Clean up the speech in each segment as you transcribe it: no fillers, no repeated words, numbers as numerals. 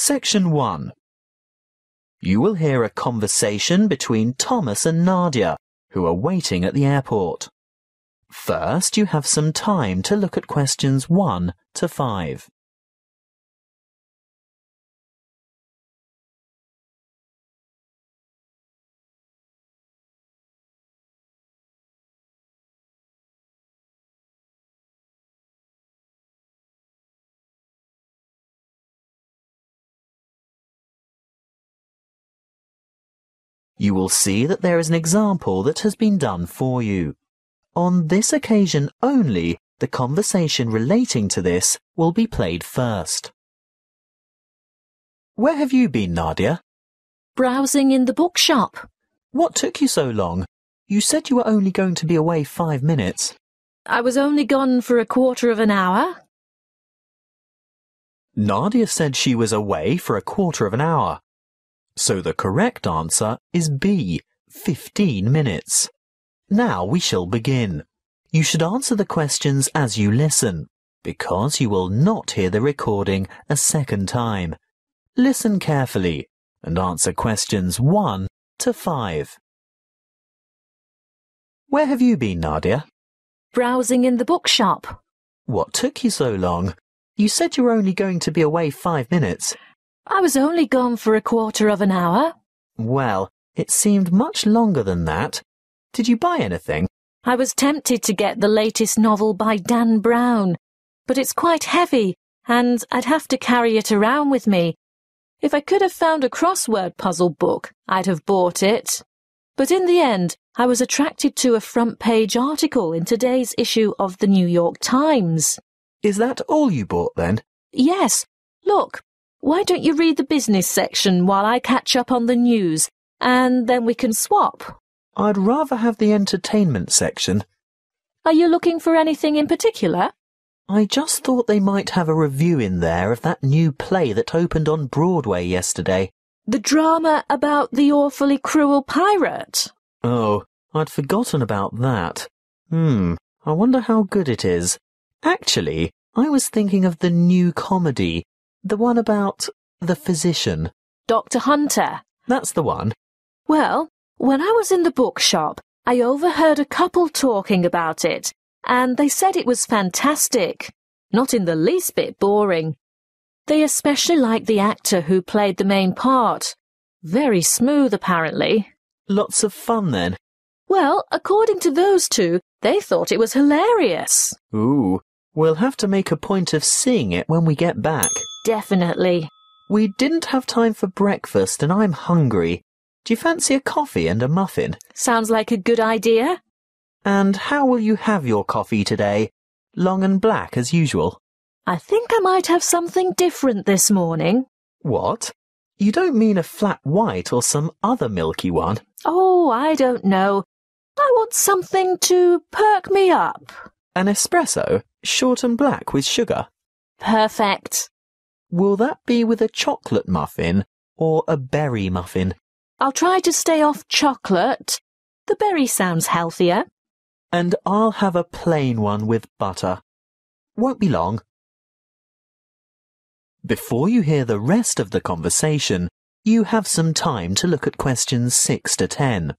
Section 1. You will hear a conversation between Thomas and Nadia, who are waiting at the airport. First, you have some time to look at questions 1 to 5. You will see that there is an example that has been done for you. On this occasion only, the conversation relating to this will be played first. Where have you been, Nadia? Browsing in the bookshop. What took you so long? You said you were only going to be away 5 minutes. I was only gone for a quarter of an hour. Nadia said she was away for a quarter of an hour. So the correct answer is B, 15 minutes. Now we shall begin. You should answer the questions as you listen, because you will not hear the recording a second time. Listen carefully and answer questions 1 to 5. Where have you been, Nadia? Browsing in the bookshop. What took you so long? You said you were only going to be away 5 minutes. I was only gone for a quarter of an hour. Well, it seemed much longer than that. Did you buy anything? I was tempted to get the latest novel by Dan Brown, but it's quite heavy, and I'd have to carry it around with me. If I could have found a crossword puzzle book, I'd have bought it. But in the end, I was attracted to a front-page article in today's issue of the New York Times. Is that all you bought then? Yes. Look, why don't you read the business section while I catch up on the news, and then we can swap? I'd rather have the entertainment section. Are you looking for anything in particular? I just thought they might have a review in there of that new play that opened on Broadway yesterday. The drama about the awfully cruel pirate? Oh, I'd forgotten about that. I wonder how good it is. Actually, I was thinking of the new comedy, the one about the physician. Dr. Hunter. That's the one. Well, when I was in the bookshop, I overheard a couple talking about it, and they said it was fantastic. Not in the least bit boring. They especially liked the actor who played the main part. Very smooth, apparently. Lots of fun, then. Well, according to those two, they thought it was hilarious. Ooh, we'll have to make a point of seeing it when we get back. Definitely. We didn't have time for breakfast and I'm hungry. Do you fancy a coffee and a muffin? Sounds like a good idea. And how will you have your coffee today? Long and black as usual? I think I might have something different this morning. What? You don't mean a flat white or some other milky one? Oh, I don't know. I want something to perk me up. An espresso, short and black with sugar? Perfect. Will that be with a chocolate muffin or a berry muffin? I'll try to stay off chocolate. The berry sounds healthier. And I'll have a plain one with butter. Won't be long. Before you hear the rest of the conversation, you have some time to look at questions 6 to 10.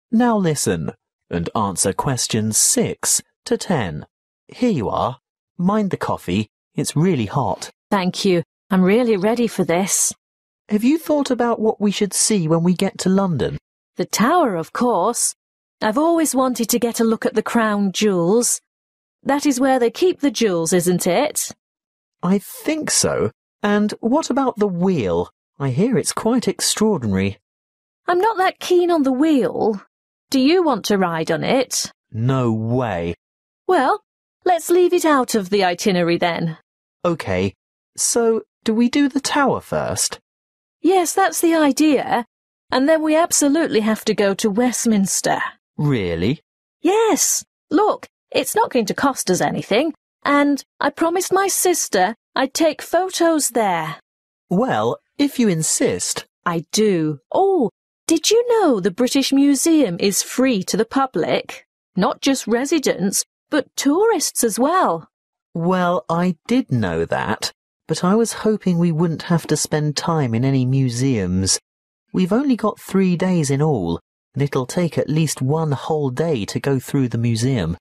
Now listen and answer questions 6 to 10. Here you are. Mind the coffee. It's really hot. Thank you. I'm really ready for this. Have you thought about what we should see when we get to London? The Tower, of course. I've always wanted to get a look at the Crown Jewels. That is where they keep the jewels, isn't it? I think so. And what about the wheel? I hear it's quite extraordinary. I'm not that keen on the wheel. Do you want to ride on it? No way. Well, let's leave it out of the itinerary then. OK, so do we do the tower first? Yes, that's the idea. And then we absolutely have to go to Westminster. Really? Yes. Look, it's not going to cost us anything. And I promised my sister I'd take photos there. Well, If you insist. I do. Oh, did you know the British Museum is free to the public? Not just residents, but tourists as well. Well, I did know that, but I was hoping we wouldn't have to spend time in any museums. We've only got 3 days in all, and it'll take at least 1 whole day to go through the museum.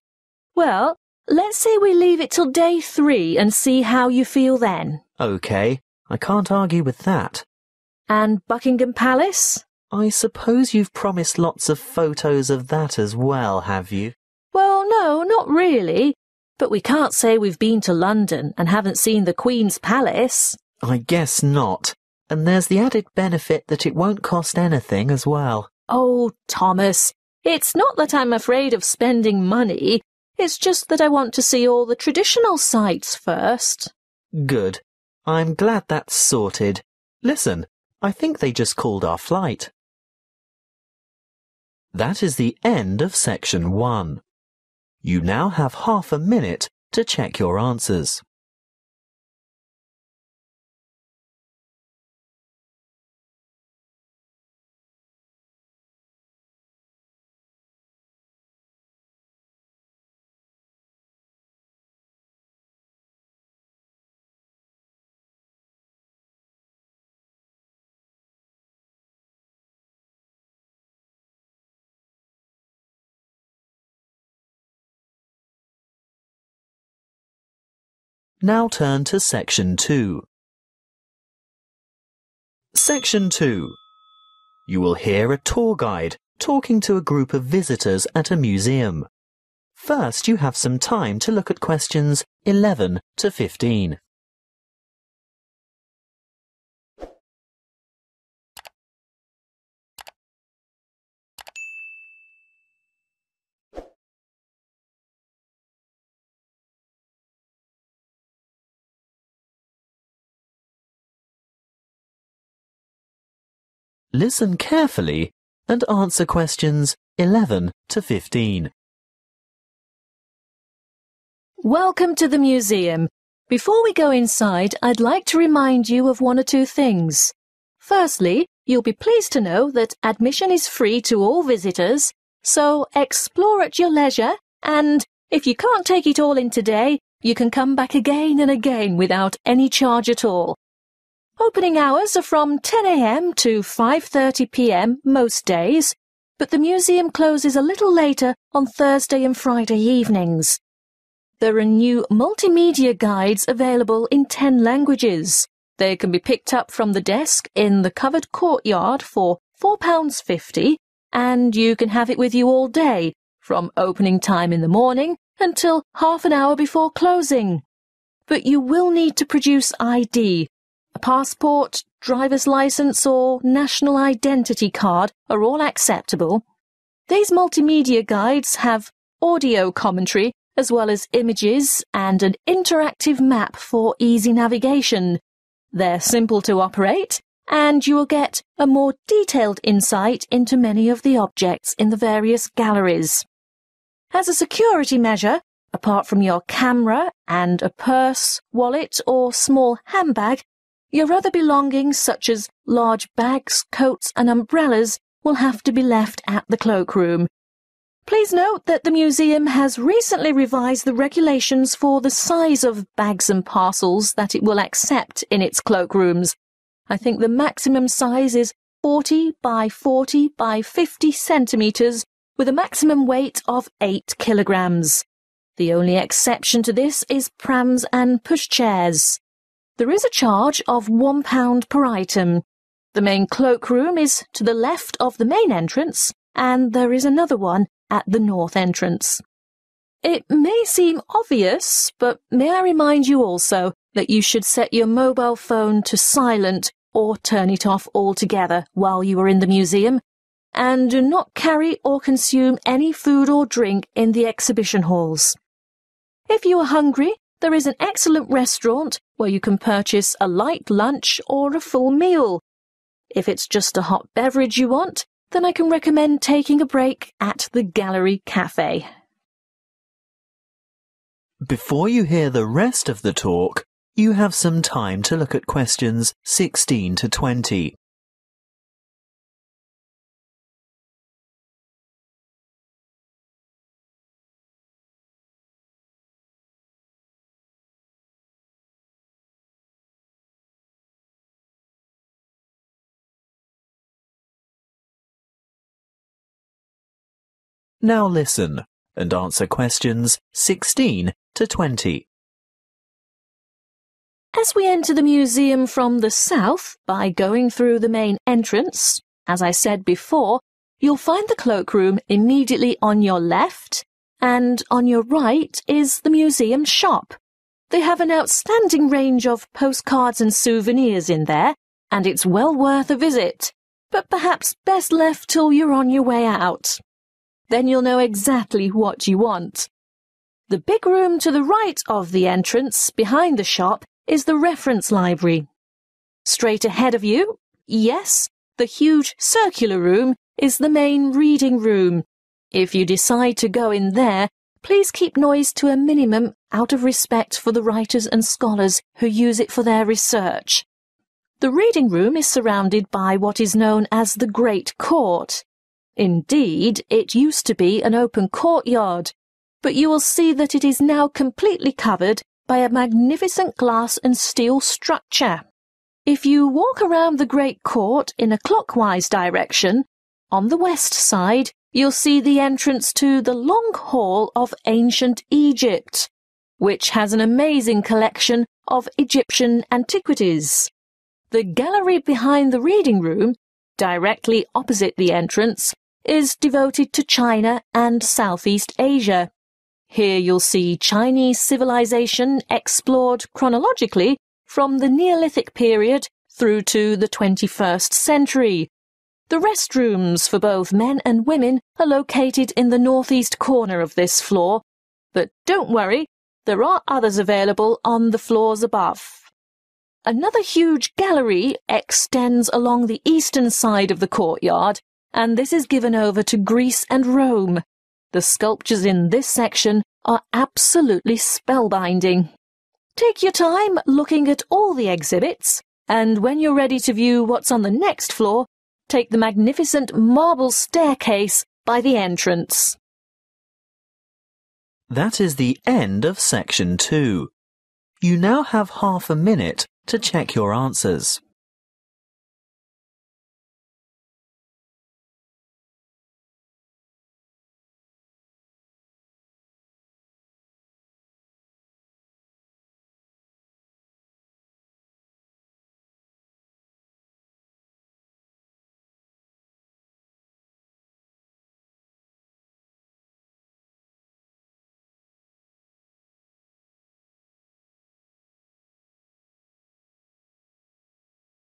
Well, let's say we leave it till day 3 and see how you feel then. OK, I can't argue with that. And Buckingham Palace? I suppose you've promised lots of photos of that as well, have you? Well, no, not really. But we can't say we've been to London and haven't seen the Queen's Palace. I guess not. And there's the added benefit that it won't cost anything as well. Oh, Thomas, it's not that I'm afraid of spending money. It's just that I want to see all the traditional sites first. Good. I'm glad that's sorted. Listen, I think they just called our flight. That is the end of section 1. You now have half a minute to check your answers. Now turn to section 2. Section 2. You will hear a tour guide talking to a group of visitors at a museum. First, you have some time to look at questions 11 to 15. Listen carefully and answer questions 11 to 15. Welcome to the museum. Before we go inside, I'd like to remind you of 1 or 2 things. Firstly, you'll be pleased to know that admission is free to all visitors, so explore at your leisure, and if you can't take it all in today, you can come back again and again without any charge at all. Opening hours are from 10 a.m. to 5:30 p.m. most days, but the museum closes a little later on Thursday and Friday evenings. There are new multimedia guides available in 10 languages. They can be picked up from the desk in the covered courtyard for £4.50, and you can have it with you all day, from opening time in the morning until half an hour before closing. But you will need to produce ID. A passport, driver's licence or national identity card are all acceptable. These multimedia guides have audio commentary as well as images and an interactive map for easy navigation. They're simple to operate, and you will get a more detailed insight into many of the objects in the various galleries. As a security measure, apart from your camera and a purse, wallet or small handbag, your other belongings such as large bags, coats and umbrellas will have to be left at the cloakroom. Please note that the museum has recently revised the regulations for the size of bags and parcels that it will accept in its cloakrooms. I think the maximum size is 40 by 40 by 50 centimetres with a maximum weight of 8 kilograms. The only exception to this is prams and pushchairs. There is a charge of £1 per item. The main cloakroom is to the left of the main entrance, and there is another one at the north entrance. It may seem obvious, but may I remind you also that you should set your mobile phone to silent or turn it off altogether while you are in the museum, and do not carry or consume any food or drink in the exhibition halls. If you are hungry, there is an excellent restaurant where you can purchase a light lunch or a full meal. If it's just a hot beverage you want, then I can recommend taking a break at the Gallery Cafe. Before you hear the rest of the talk, You have some time to look at questions 16 to 20. Now listen and answer questions 16 to 20. As we enter the museum from the south by going through the main entrance, as I said before, you'll find the cloakroom immediately on your left, and on your right is the museum shop. They have an outstanding range of postcards and souvenirs in there, and it's well worth a visit, but perhaps best left till you're on your way out. Then you'll know exactly what you want. The big room to the right of the entrance, behind the shop, is the reference library. Straight ahead of you, yes, the huge circular room is the main reading room. If you decide to go in there, please keep noise to a minimum out of respect for the writers and scholars who use it for their research. The reading room is surrounded by what is known as the Great Court. Indeed, it used to be an open courtyard, but you will see that it is now completely covered by a magnificent glass and steel structure. If you walk around the Great Court in a clockwise direction, on the west side you'll see the entrance to the Long Hall of Ancient Egypt, which has an amazing collection of Egyptian antiquities. The gallery behind the reading room, directly opposite the entrance, is devoted to China and Southeast Asia. Here you'll see Chinese civilization explored chronologically from the Neolithic period through to the 21st century. The restrooms for both men and women are located in the northeast corner of this floor, but don't worry, there are others available on the floors above. Another huge gallery extends along the eastern side of the courtyard, and this is given over to Greece and Rome. The sculptures in this section are absolutely spellbinding. Take your time looking at all the exhibits, and when you're ready to view what's on the next floor, take the magnificent marble staircase by the entrance. That is the end of section 2. You now have half a minute to check your answers.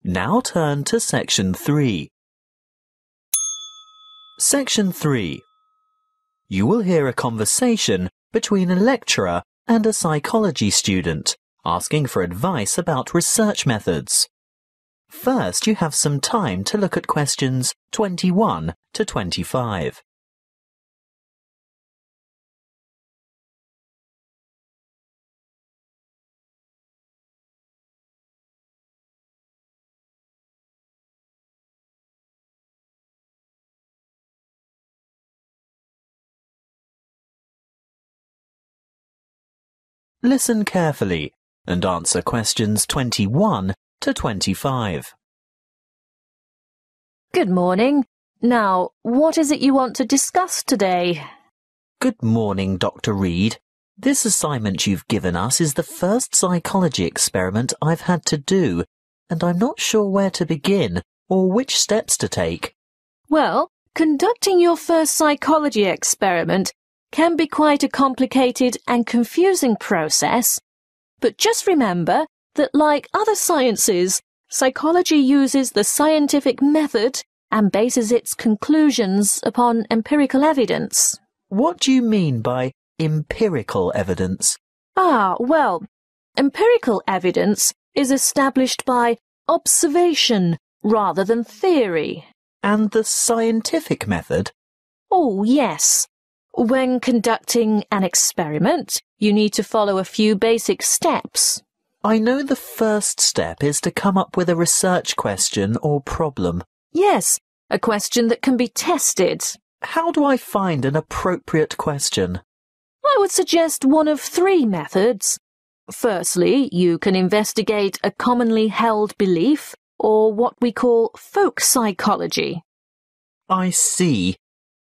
Now turn to section 3. Section 3. You will hear a conversation between a lecturer and a psychology student asking for advice about research methods. First, you have some time to look at questions 21 to 25. Listen carefully and answer questions 21 to 25. Good morning. Now, what is it you want to discuss today? Good morning, Dr. Reed. This assignment you've given us is the first psychology experiment I've had to do, and I'm not sure where to begin or which steps to take. Well, conducting your first psychology experiment can be quite a complicated and confusing process, but just remember that like other sciences, psychology uses the scientific method and bases its conclusions upon empirical evidence. What do you mean by empirical evidence? Well, empirical evidence is established by observation rather than theory. And the scientific method? Oh, yes. When conducting an experiment, you need to follow a few basic steps. I know the first step is to come up with a research question or problem. Yes, a question that can be tested. How do I find an appropriate question? I would suggest one of 3 methods. Firstly, you can investigate a commonly held belief, or what we call folk psychology. I see.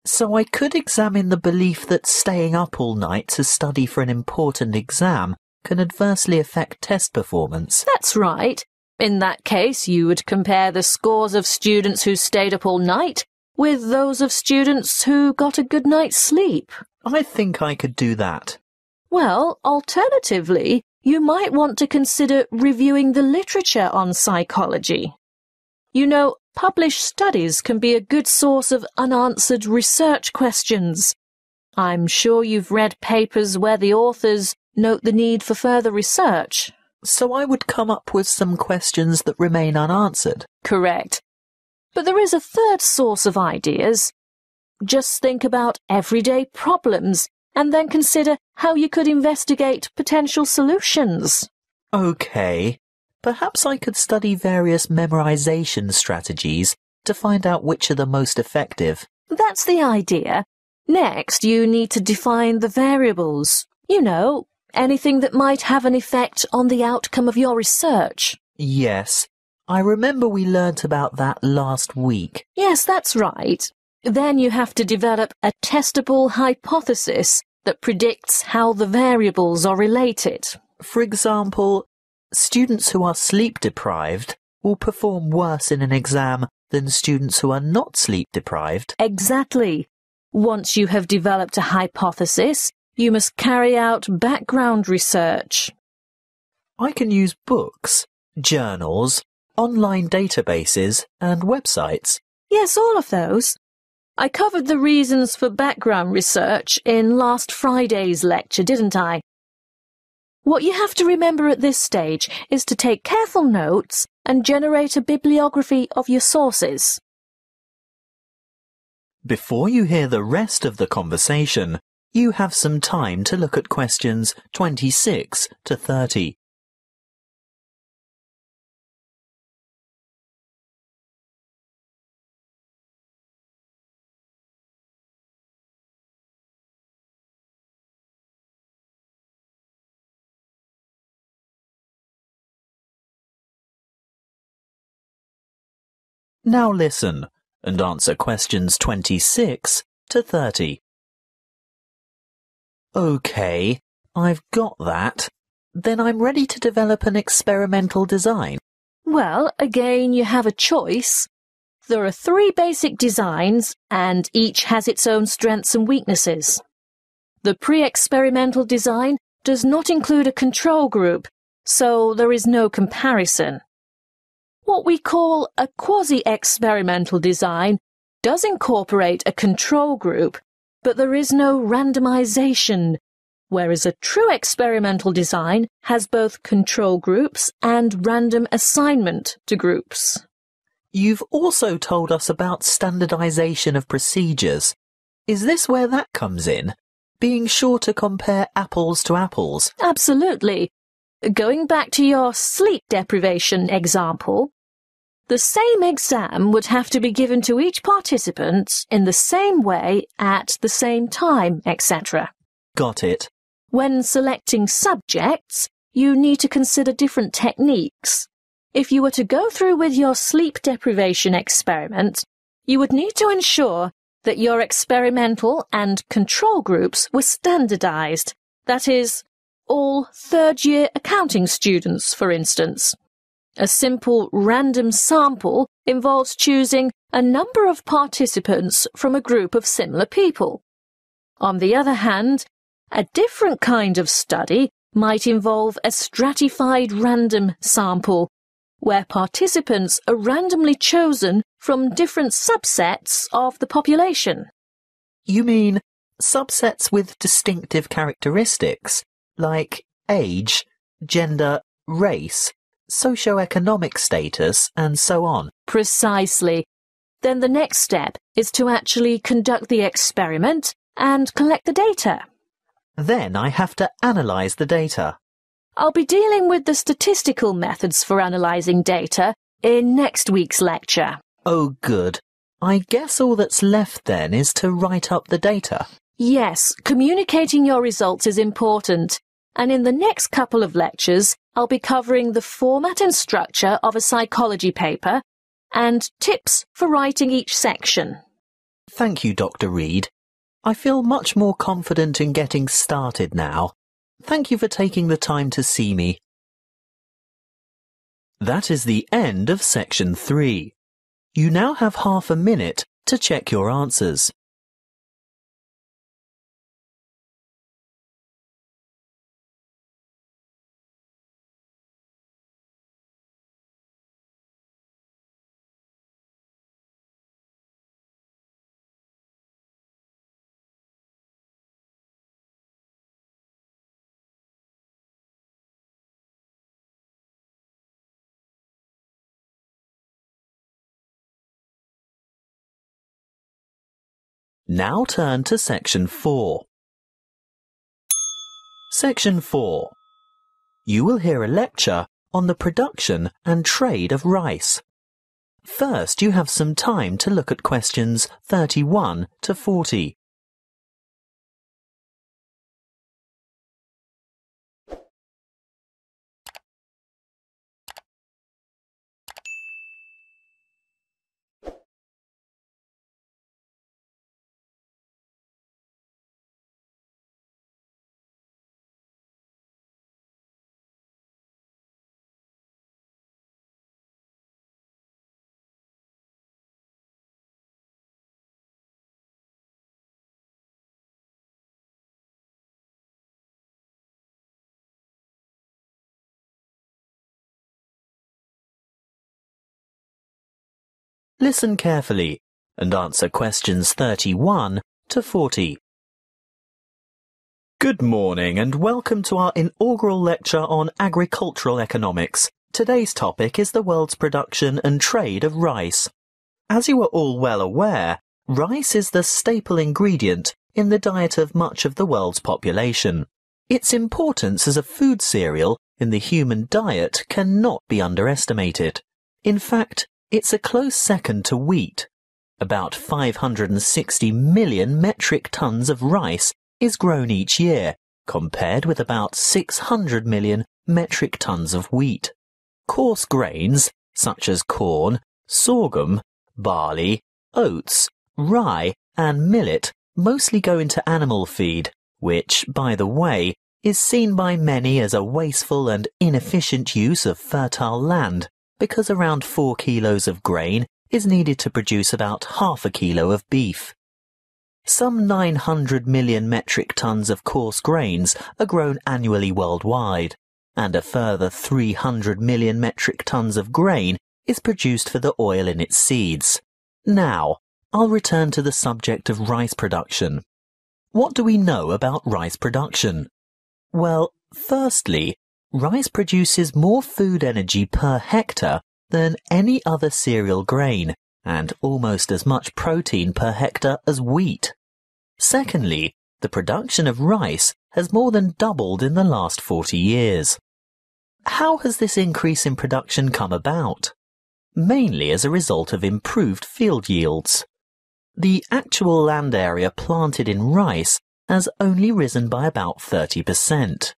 So I could examine the belief that staying up all night to study for an important exam can adversely affect test performance. That's right. In that case, you would compare the scores of students who stayed up all night with those of students who got a good night's sleep. I think I could do that. Well, alternatively, you might want to consider reviewing the literature on psychology. You know, published studies can be a good source of unanswered research questions. I'm sure you've read papers where the authors note the need for further research. So I would come up with some questions that remain unanswered. Correct. But there is a third source of ideas. Just think about everyday problems and then consider how you could investigate potential solutions. Okay. Perhaps I could study various memorization strategies to find out which are the most effective. That's the idea. Next, you need to define the variables. You know, anything that might have an effect on the outcome of your research. Yes, I remember we learnt about that last week. Yes, that's right. Then you have to develop a testable hypothesis that predicts how the variables are related. For example, students who are sleep-deprived will perform worse in an exam than students who are not sleep-deprived. Exactly. Once you have developed a hypothesis, you must carry out background research. I can use books, journals, online databases and websites. Yes, all of those. I covered the reasons for background research in last Friday's lecture, didn't I? What you have to remember at this stage is to take careful notes and generate a bibliography of your sources. Before you hear the rest of the conversation, you have some time to look at questions 26 to 30. Now listen and answer questions 26 to 30. OK, I've got that. Then I'm ready to develop an experimental design. Well, again, you have a choice. There are 3 basic designs, and each has its own strengths and weaknesses. The pre-experimental design does not include a control group, so there is no comparison. What we call a quasi-experimental design does incorporate a control group, but there is no randomization, whereas a true experimental design has both control groups and random assignment to groups. You've also told us about standardization of procedures. Is this where that comes in? Being sure to compare apples to apples? Absolutely. Going back to your sleep deprivation example, the same exam would have to be given to each participant in the same way at the same time, etc. Got it. When selecting subjects, you need to consider different techniques. If you were to go through with your sleep deprivation experiment, you would need to ensure that your experimental and control groups were standardized. That is, all third-year accounting students, for instance. A simple random sample involves choosing a number of participants from a group of similar people. On the other hand, a different kind of study might involve a stratified random sample, where participants are randomly chosen from different subsets of the population. You mean subsets with distinctive characteristics, like age, gender, race, socioeconomic status, and so on? Precisely. Then the next step is to actually conduct the experiment and collect the data. Then I have to analyze the data. I'll be dealing with the statistical methods for analysing data in next week's lecture. Oh, good. I guess all that's left then is to write up the data. Yes, communicating your results is important, and in the next couple of lectures, I'll be covering the format and structure of a psychology paper and tips for writing each section. Thank you, Dr. Reed. I feel much more confident in getting started now. Thank you for taking the time to see me. That is the end of section 3. You now have half a minute to check your answers. Now turn to section 4. Section 4. You will hear a lecture on the production and trade of rice. First, you have some time to look at questions 31 to 40. Listen carefully and answer questions 31 to 40. Good morning and welcome to our inaugural lecture on agricultural economics. Today's topic is the world's production and trade of rice. As you are all well aware, rice is the staple ingredient in the diet of much of the world's population. Its importance as a food cereal in the human diet cannot be underestimated. In fact, it's a close second to wheat. About 560 million metric tons of rice is grown each year, compared with about 600 million metric tons of wheat. Coarse grains, such as corn, sorghum, barley, oats, rye and millet mostly go into animal feed, which, by the way, is seen by many as a wasteful and inefficient use of fertile land, because around 4 kilos of grain is needed to produce about half a kilo of beef. Some 900 million metric tons of coarse grains are grown annually worldwide, and a further 300 million metric tons of grain is produced for the oil in its seeds. Now, I'll return to the subject of rice production. What do we know about rice production? Well, firstly, rice produces more food energy per hectare than any other cereal grain, and almost as much protein per hectare as wheat. Secondly, the production of rice has more than doubled in the last 40 years. How has this increase in production come about? Mainly as a result of improved field yields. The actual land area planted in rice has only risen by about 30%.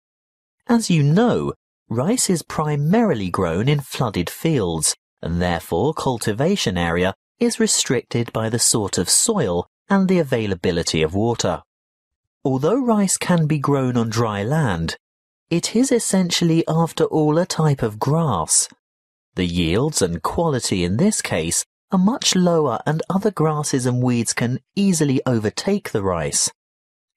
As you know, rice is primarily grown in flooded fields, and therefore cultivation area is restricted by the sort of soil and the availability of water. Although rice can be grown on dry land, it is essentially after all a type of grass. The yields and quality in this case are much lower, and other grasses and weeds can easily overtake the rice.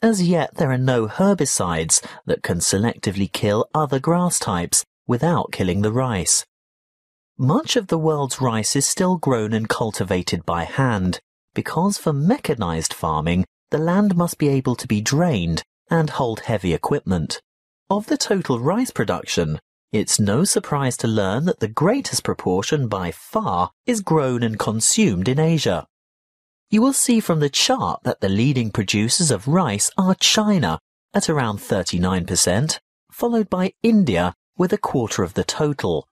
As yet, there are no herbicides that can selectively kill other grass types without killing the rice. Much of the world's rice is still grown and cultivated by hand, because for mechanized farming, the land must be able to be drained and hold heavy equipment. Of the total rice production, it's no surprise to learn that the greatest proportion by far is grown and consumed in Asia. You will see from the chart that the leading producers of rice are China at around 39%, followed by India with a quarter of the total.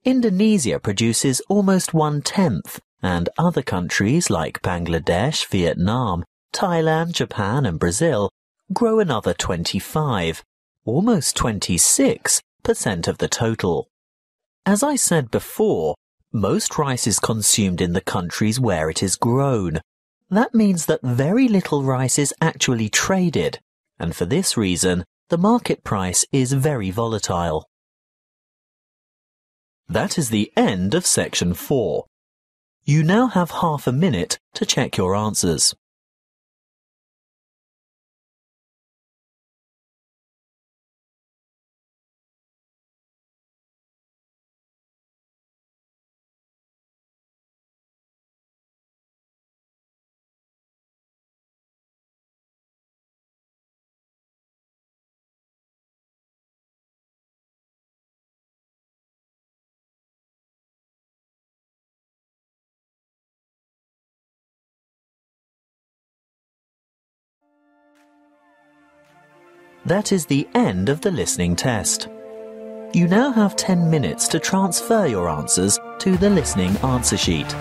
Indonesia produces almost 1/10, and other countries like Bangladesh, Vietnam, Thailand, Japan and Brazil grow another 25, almost 26% of the total. As I said before, most rice is consumed in the countries where it is grown. That means that very little rice is actually traded, and for this reason, the market price is very volatile. That is the end of section 4. You now have half a minute to check your answers. That is the end of the listening test. You now have 10 minutes to transfer your answers to the listening answer sheet.